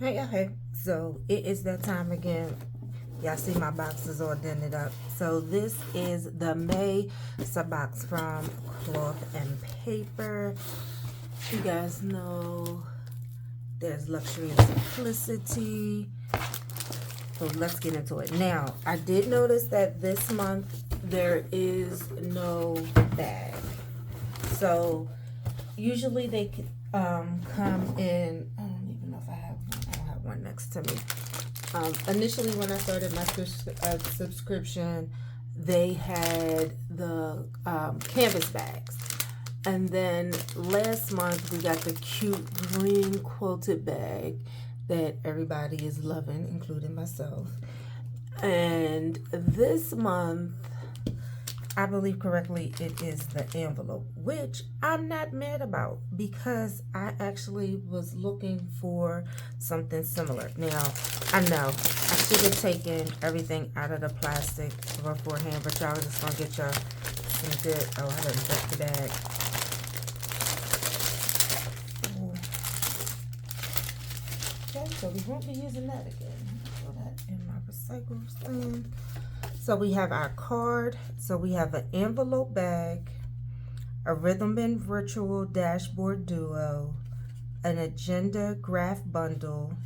Hey, so it is that time again. Y'all see my boxes all dented up. So this is the May box from Cloth and Paper. You guys know there's Luxury and Simplicity. So let's get into it. Now, I did notice that this month there is no bag. So usually they come in, I don't even know if I have one. I don't have one next to me. Initially when I started my subscription, they had the canvas bags. And then last month we got the cute green quilted bag that everybody is loving, including myself. And this month, I believe correctly, it is the envelope, which I'm not mad about because I actually was looking for something similar. Now, I know I should have taken everything out of the plastic beforehand, but y'all just gonna get y'all some good. Oh, I didn't break the bag. Okay, so we won't be using that again. Throw that in my recycle bin. So we have our card. So we have an envelope bag, a Rhythm and Virtual Dashboard Duo, an Agenda Graph Bundle,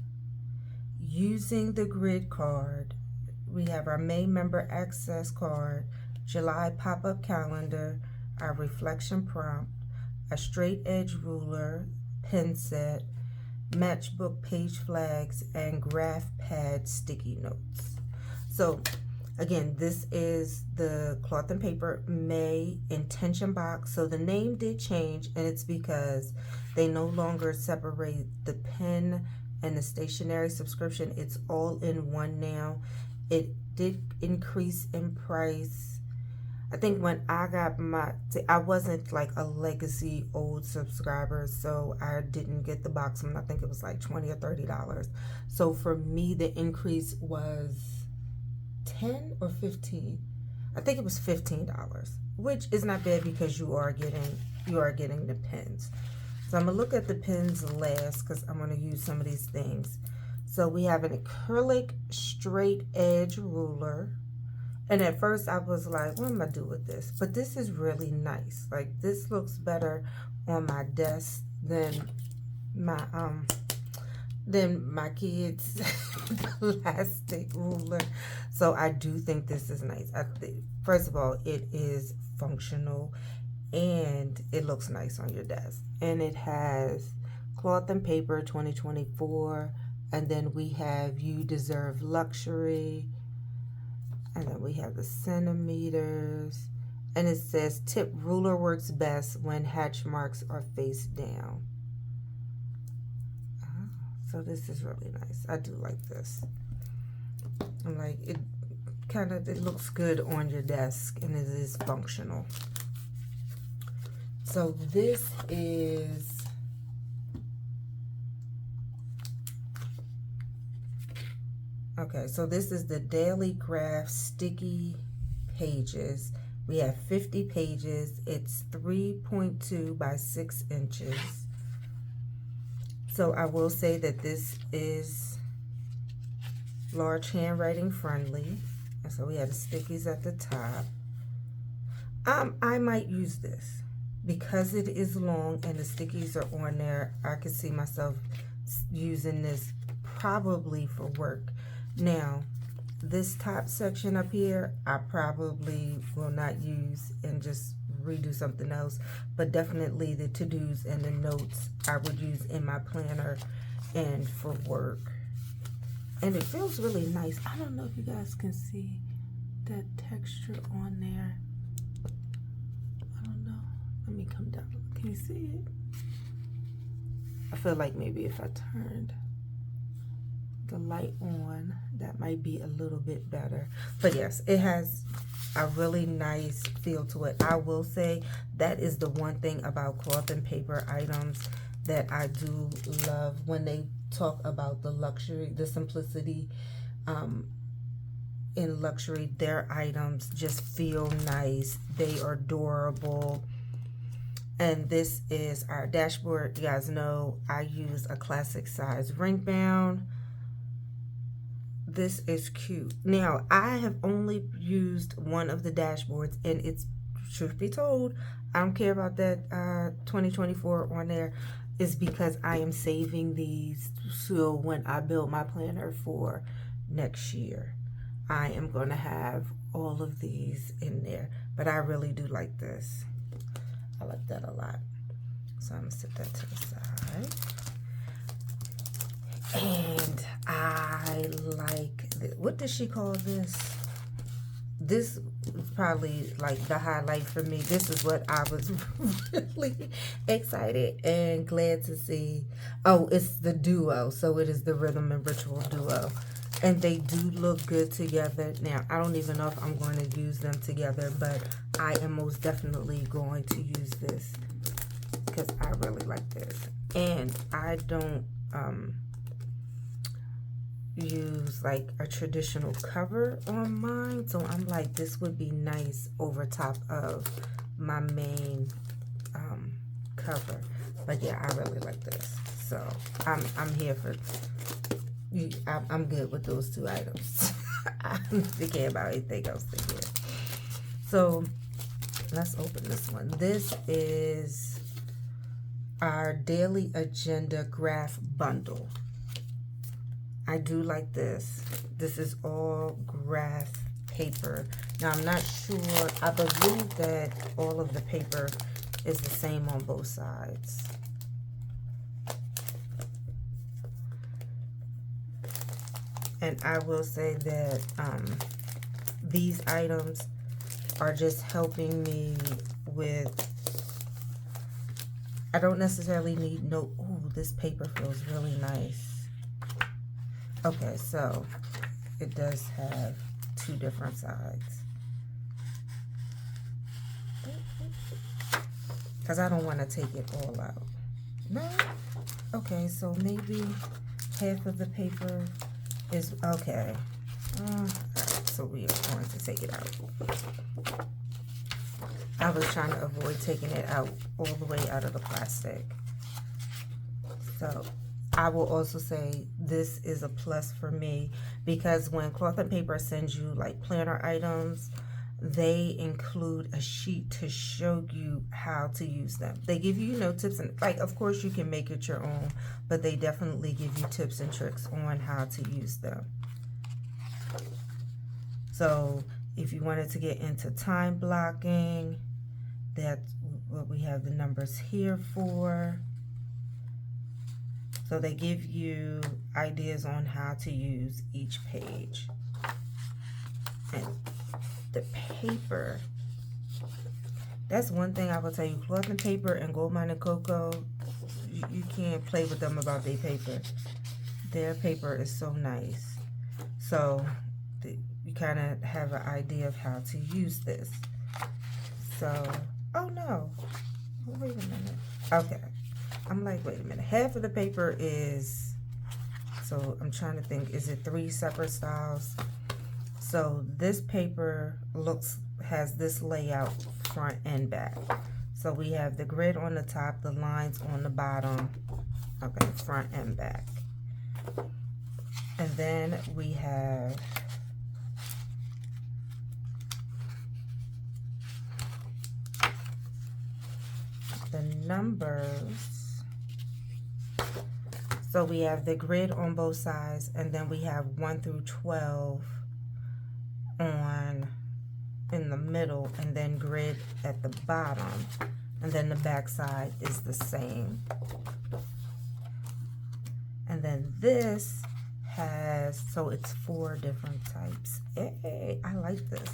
using the grid card. We have our May member access card, July pop-up calendar, our reflection prompt, a straight edge ruler, pen set, matchbook page flags, and graph pad sticky notes. So again, this is the Cloth and Paper May intention box. So the name did change, and it's because they no longer separate the pen and the stationery subscription. It's all in one now. It did increase in price. I think when I got I wasn't like a legacy old subscriber, so I didn't get the box one. I think it was like $20 or $30. So for me, the increase was 10 or 15. I think it was $15, which is not bad because you are getting the pens. So I'm gonna look at the pens last because I'm gonna use some of these things. So we have an acrylic straight edge ruler. And at first I was like, what am I do with this? But this is really nice. Like, this looks better on my desk than my kids' plastic ruler. So I do think this is nice. First of all, it is functional and it looks nice on your desk. And it has Cloth and Paper 2024, and then we have You Deserve Luxury, and then we have the centimeters, and it says tip ruler works best when hatch marks are face down. So this is really nice. I do like this. I'm like, it looks good on your desk, and it is functional. So this is okay, so this is the Daily Graph Sticky Pages. We have 50 pages. It's 3.2 by 6 inches. So I will say that this is large handwriting friendly. And so we have the stickies at the top. I might use this because it is long and the stickies are on there. I could see myself using this probably for work. Now, this top section up here, I probably will not use and just redo something else, but definitely the to-dos and the notes I would use in my planner and for work. And it feels really nice. I don't know if you guys can see that texture on there. I don't know. Let me come down. Can you see it? I feel like maybe if I turned the light on, that might be a little bit better. But yes, it has a really nice feel to it. I will say that is the one thing about Cloth and Paper items that I do love when they talk about the luxury, the simplicity in luxury. Their items just feel nice. They are durable. And this is our dashboard. You guys know I use a classic size ring bound. This is cute. Now, I have only used one of the dashboards, and it's, truth be told, I don't care about that 2024 on there. Is because I am saving these so when I build my planner for next year, I am going to have all of these in there. But I really do like this. I like that a lot. So I'm going to set that to the side. And I like, what does she call this? This is probably like the highlight for me. This is what I was really excited and glad to see. Oh, it's the duo. So it is the Rhythm and Ritual duo. And they do look good together. Now, I don't even know if I'm going to use them together, but I am most definitely going to use this because I really like this. And I don't use like a traditional cover on mine, so I'm like, this would be nice over top of my main cover. But yeah, I really like this, so I'm here for I'm good with those two items. I don't care about anything else in here. So let's open this one. This is our daily agenda graph bundle. I do like this. This is all graph paper. Now, I'm not sure. I believe that all of the paper is the same on both sides. And I will say that these items are just helping me with, I don't necessarily need no, ooh, this paper feels really nice. Okay, so it does have two different sides. Because I don't want to take it all out. No? Okay, so maybe half of the paper is, okay. Alright, so we are going to take it out. I was trying to avoid taking it out all the way out of the plastic. So I will also say this is a plus for me because when Cloth and Paper sends you like planner items, they include a sheet to show you how to use them. They give you, tips and like, of course you can make it your own, but they definitely give you tips and tricks on how to use them. So if you wanted to get into time blocking, that's what we have the numbers here for. So they give you ideas on how to use each page. And the paper, that's one thing I will tell you. Cloth and Paper and Gold Mine and Cocoa, you can't play with them about their paper. Their paper is so nice. So you kind of have an idea of how to use this. So, oh no. Oh, wait a minute. Okay. I'm like, wait a minute. Half of the paper is, so I'm trying to think, is it 3 separate styles? So this paper has this layout front and back. So we have the grid on the top, the lines on the bottom, okay, front and back. And then we have the numbers. So we have the grid on both sides, and then we have 1 through 12 in the middle, and then grid at the bottom, and then the back side is the same. And then this has, so it's 4 different types. Hey, I like this.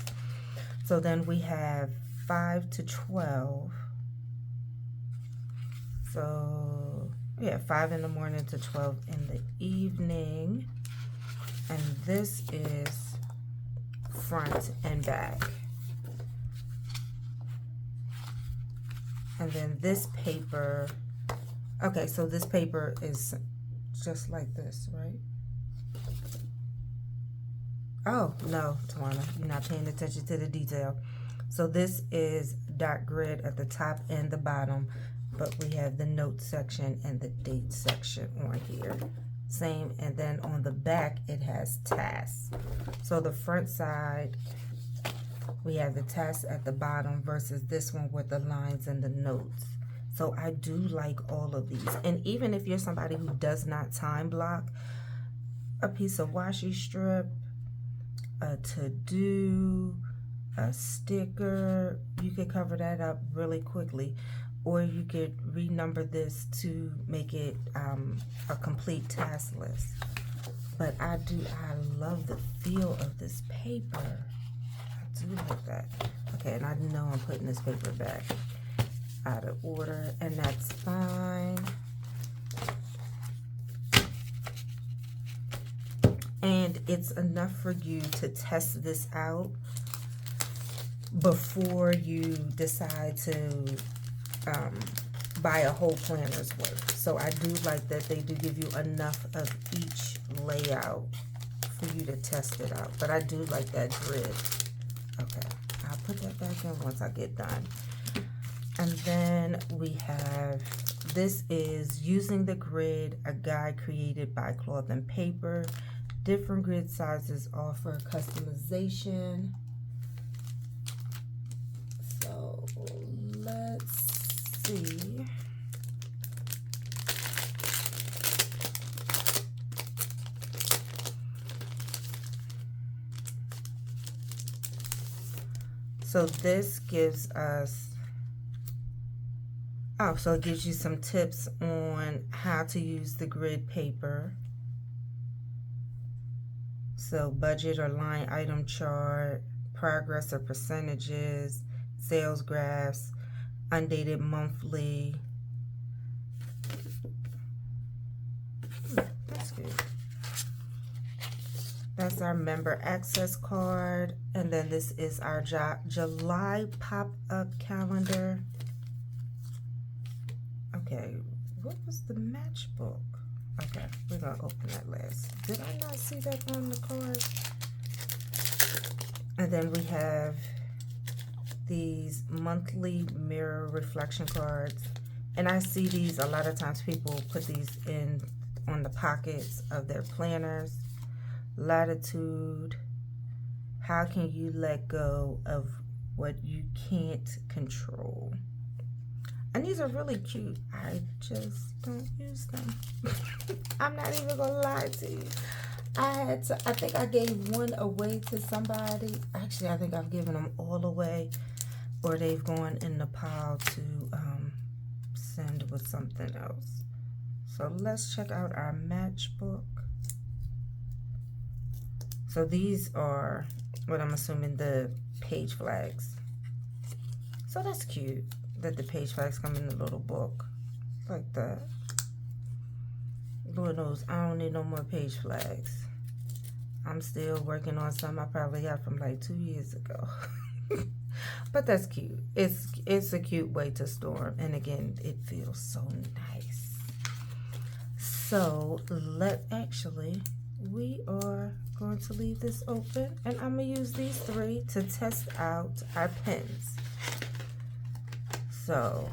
So then we have 5 to 12. So yeah, 5 in the morning to 12 in the evening. And this is front and back. And then this paper, okay, so this paper is just like this, right? Oh, no, Tawana, you're not paying attention to the detail. So this is dot grid at the top and the bottom, but we have the note section and the date section on here. Same, and then on the back it has tasks. So the front side, we have the tasks at the bottom versus this one with the lines and the notes. So I do like all of these. And even if you're somebody who does not time block, a piece of washi strip, a to-do, a sticker, you could cover that up really quickly. Or you could renumber this to make it a complete task list. But I love the feel of this paper. I do like that. Okay, and I know I'm putting this paper back out of order, and that's fine. And it's enough for you to test this out before you decide to buy a whole planner's worth. So I do like that they do give you enough of each layout for you to test it out. But I do like that grid. Okay, I'll put that back in once I get done. And then we have, this is Using the Grid, a guide created by Cloth and Paper. Different grid sizes offer customization. So let's see. So this gives us, so it gives you some tips on how to use the grid paper. So budget or line item chart, progress or percentages, sales graphs, undated monthly. That's good. That's our member access card. And then this is our July pop-up calendar. Okay, what was the matchbook? Okay, we're gonna open that last. Did I not see that on the card? And then we have these monthly mirror reflection cards. And I see these, a lot of times people put these in on the pockets of their planners. Latitude, how can you let go of what you can't control? And these are really cute. I just don't use them. I'm not even gonna lie to you. I think I gave one away to somebody. Actually, I think I've given them all away, or they've gone in the pile to send with something else. So let's check out our matchbook. So these are what I'm assuming the page flags. So that's cute that the page flags come in a little book like that. Lord knows I don't need no more page flags. I'm still working on some I probably got from like 2 years ago. But that's cute. It's a cute way to store them. And again, it feels so nice. So we are going to leave this open, and I'm gonna use these 3 to test out our pens. So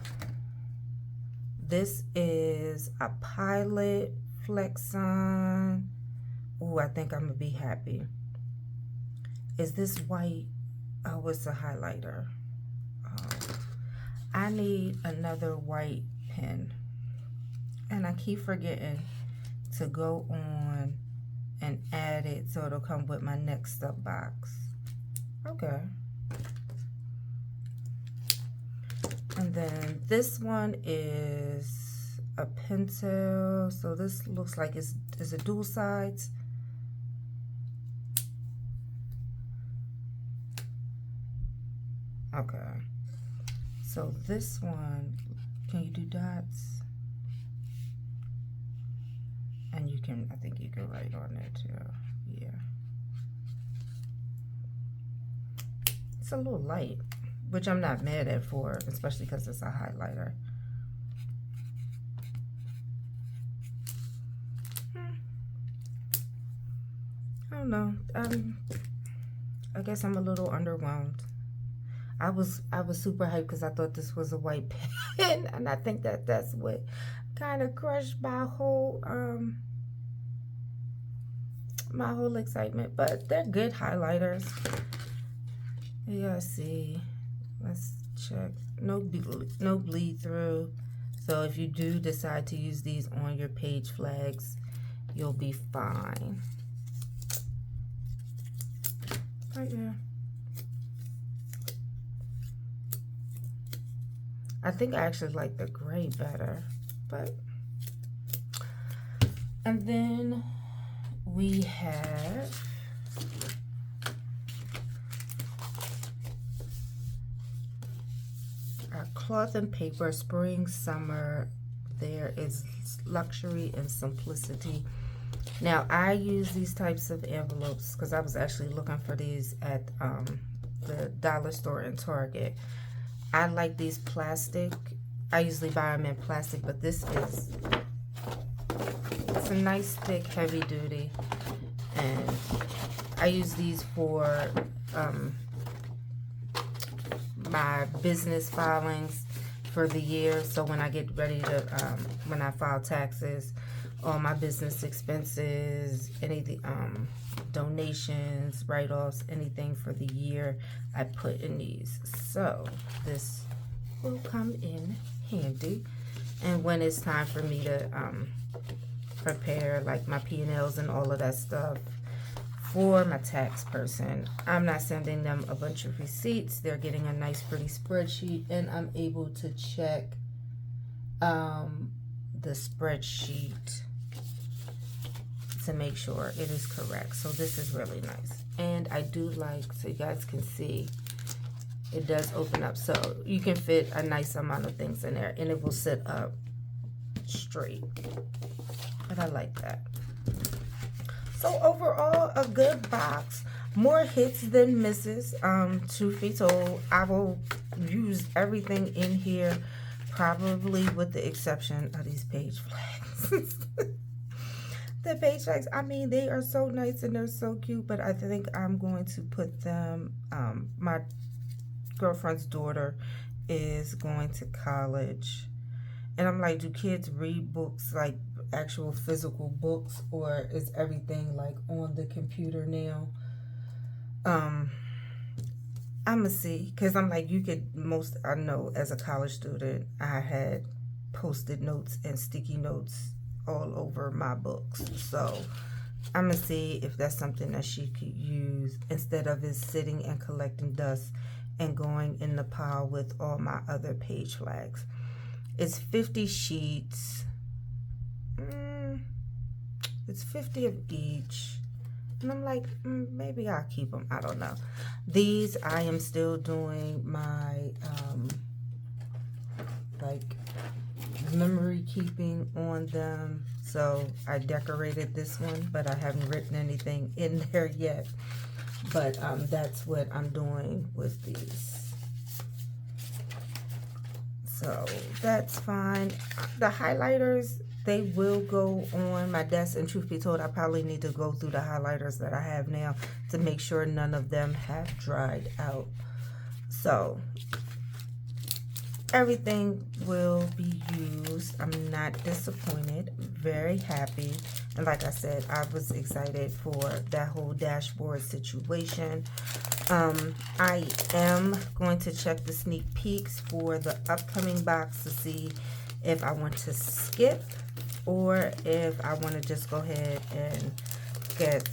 this is a Pilot Flexon. Oh, I think I'm gonna be happy. Is this white? Oh, it's a highlighter. Oh, I need another white pen, and I keep forgetting to go on and add it so it'll come with my next up box. Okay. And then this one is a pencil. So this looks like it's a dual sides. Okay. So this one, can you do dots? And you can, I think you can write on it too. Yeah. It's a little light, which I'm not mad at for, especially because it's a highlighter. I don't know. I guess I'm a little underwhelmed. I was super hyped because I thought this was a white pen, and I think that's what kind of crushed my whole excitement. But they're good highlighters. You gotta see. Let's check. No bleed through. So if you do decide to use these on your page flags, you'll be fine. Right here. I think I actually like the gray better, but. And then we have our cloth and paper, spring, summer. There is luxury and simplicity. Now, I use these types of envelopes because I was actually looking for these at the dollar store and Target. I like these plastic. I usually buy them in plastic, but this is, it's a nice, thick, heavy duty. And I use these for my business filings for the year. So when I get ready to, when I file taxes, all my business expenses, any donations, write-offs, anything for the year, I put in these. So this will come in handy. And when it's time for me to prepare like my P&Ls and all of that stuff for my tax person, I'm not sending them a bunch of receipts. They're getting a nice pretty spreadsheet, and I'm able to check the spreadsheet to make sure it is correct. So this is really nice, and I do like, so you guys can see, it does open up so you can fit a nice amount of things in there, and it will sit up straight. But I like that. So overall, a good box. More hits than misses. Truth be told, I will use everything in here, probably with the exception of these page flags. The page flags, I mean, they are so nice and they're so cute, but I think I'm going to put them, my girlfriend's daughter is going to college, and I'm like, do kids read books, like actual physical books, or is everything like on the computer now? I'm gonna see, because I'm like, you could I know as a college student, I had post-it notes and sticky notes all over my books. So I'm gonna see if that's something that she could use instead of it sitting and collecting dust and going in the pile with all my other page flags. It's 50 sheets. It's 50 of each. And I'm like, maybe I'll keep them. I don't know. These, I am still doing my, like, memory keeping on them. So I decorated this one, but I haven't written anything in there yet. But that's what I'm doing with these. So that's fine. The highlighters, they will go on my desk, and truth be told, I probably need to go through the highlighters that I have now to make sure none of them have dried out. So everything will be used. I'm not disappointed, very happy. And like I said, I was excited for that whole dashboard situation. I am going to check the sneak peeks for the upcoming box to see if I want to skip or if I want to just go ahead and get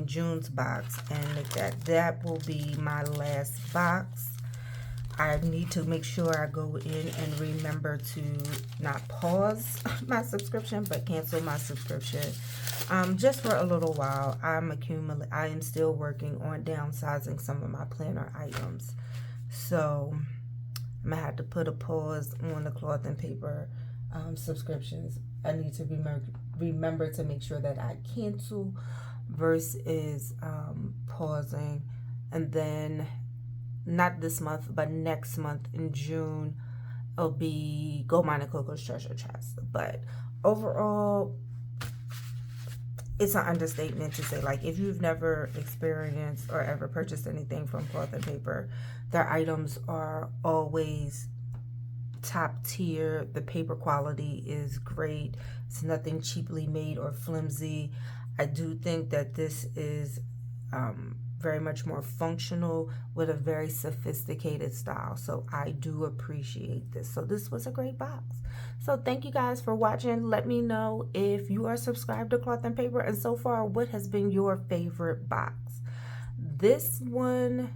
June's box and make that will be my last box. I need to make sure I go in and remember to not pause my subscription, but cancel my subscription just for a little while. I am still working on downsizing some of my planner items, so I'm gonna have to put a pause on the cloth and paper subscriptions. I need to remember to make sure that I cancel versus pausing, and then not this month, but next month in June, it'll be Gold Mine and Coco's Treasure Chest. But overall, it's an understatement to say, like, if you've never experienced or ever purchased anything from Cloth and Paper, their items are always top tier. The paper quality is great. It's nothing cheaply made or flimsy. I do think that this is very much more functional with a very sophisticated style. So I do appreciate this. So this was a great box. So thank you guys for watching. Let me know if you are subscribed to Cloth and Paper, and so far, what has been your favorite box? This one,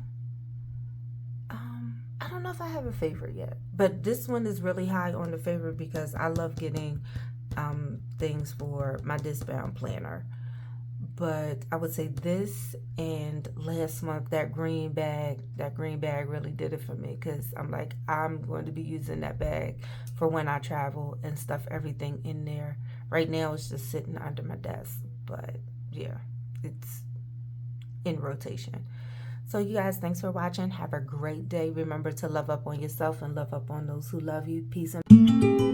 I don't know if I have a favorite yet, but this one is really high on the favorite because I love getting things for my discbound planner. But I would say this and last month, that green bag really did it for me, because I'm like, I'm going to be using that bag for when I travel and stuff everything in there. Right now it's just sitting under my desk, but yeah, it's in rotation. So you guys, thanks for watching. Have a great day. Remember to love up on yourself and love up on those who love you. Peace and